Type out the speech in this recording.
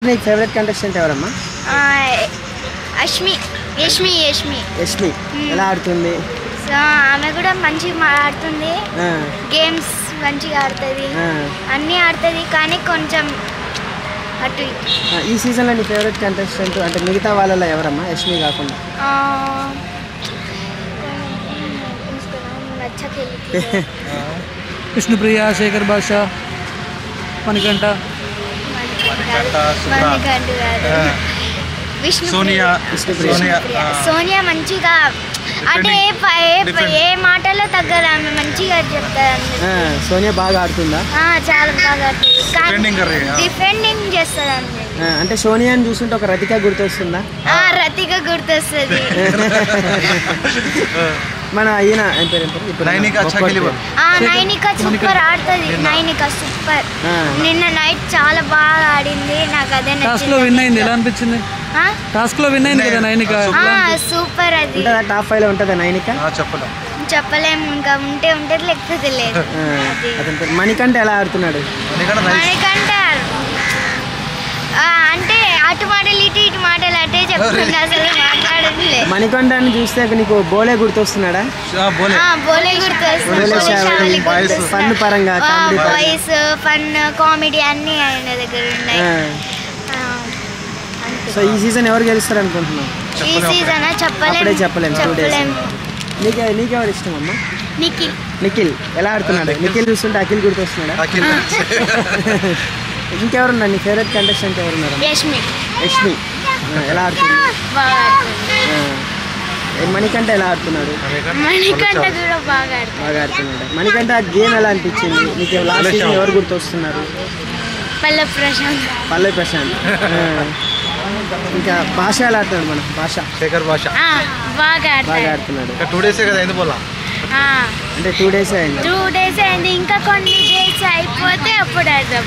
నీకు favourite contestant ఎవరమ్మా? యష్మి ఎలా ఆడుతుంది? ఆమె కూడా మంచిగా ఆడుతుంది, గేమ్స్ మంచిగా ఆడుతుంది, అన్నీ ఆడుతుంది. కానీ కొంచెం అటు ఈ సీజన్లో నీ ఫేవరెట్ కంటెస్టెంట్ అంటే మిగతా వాళ్ళలో ఎవరమ్మా యష్మి కాకుండా? విష్ణుప్రియ, శేఖర్ భాష, మణికంఠ, సోనియా మంచిగా అంటే ఏ మాటలో తగ్గదు, ఆమె మంచిగా చెప్తారు. సోనియా బాగా ఆడుతుందా? చాలా బాగా ఆడుతుంది, డిఫెండింగ్ చేస్తుంది. అంటే సోనియాని చూస్తుంటే ఒక రతిక గుర్తొస్తుందా? రతిక గుర్తొస్తుంది. మన ఈయన నైనిక సూపర్ ఆడుతుంది. నైనిక సూపర్, నిన్న నైట్ చాలా బాగా ఆడింది. నాకు అదే టాస్క్ లో విన్ అయింది. ఎలా అనిపించింది? టాస్క్ లో విన్ అయింది కదా నైనిక. సూపర్. అది టాప్ 5 లో ఉంటుందా నైనిక? చెప్పలేము, ఇంకా ఉంటే ఉంటుంది లేకపోతే లేదు. మణికంఠ ఎలా ఆడుతున్నాడు? మణికంఠ అంటే అటు మాటలు ఇటు మాటలు అటే చెప్తుంది, అసలు మాట్లాడట్లేదు. మణికంఠని చూస్తే నీకు బోలే గుర్తొస్తున్నాడా? బోలే గుర్తొస్తుంది. ఫన్ పరంగా వాయిస్, ఫన్, కామెడీ అన్ని ఆయన దగ్గర ఉన్నాయి. సో ఈ సీజన్ ఎవరు గెలుస్తారు అనుకుంటున్నావు? ఈ సీజన్ చెప్పలేము. నీకెవరు ఇష్టం అమ్మా? నిఖిల్ ఎలా ఆడుతున్నాడు? నిఖిల్ చూస్తుంటే అఖిల్ గుర్తొస్తున్నాడా? ఇంకెవరున్నారు నీ ఫేవరెట్ కంటెస్టెంట్ ఎవరున్నారు? యష్మి ఎలా ఆడుతుంది? మణికంఠ ఎలా ఆడుతున్నాడు? బాగా ఆడుతున్నాడు. మణికంఠ గేమ్ ఎలా అనిపించింది నీకు? లాస్ట్ సీజన్ ఎవరు గుర్తొస్తున్నారు? పల్లవి ప్రశాంత్. ఇంకా భాష ఎలా ఆడుతున్నాడు? మన శేఖర్ భాష బాగా ఆడుతున్నాడు. 2 days కదా అయింది పోలా, అంటే 2 days అయింది. ఇంకా కొన్ని డేస్ అయిపోతే అప్పుడు ఆడదాం.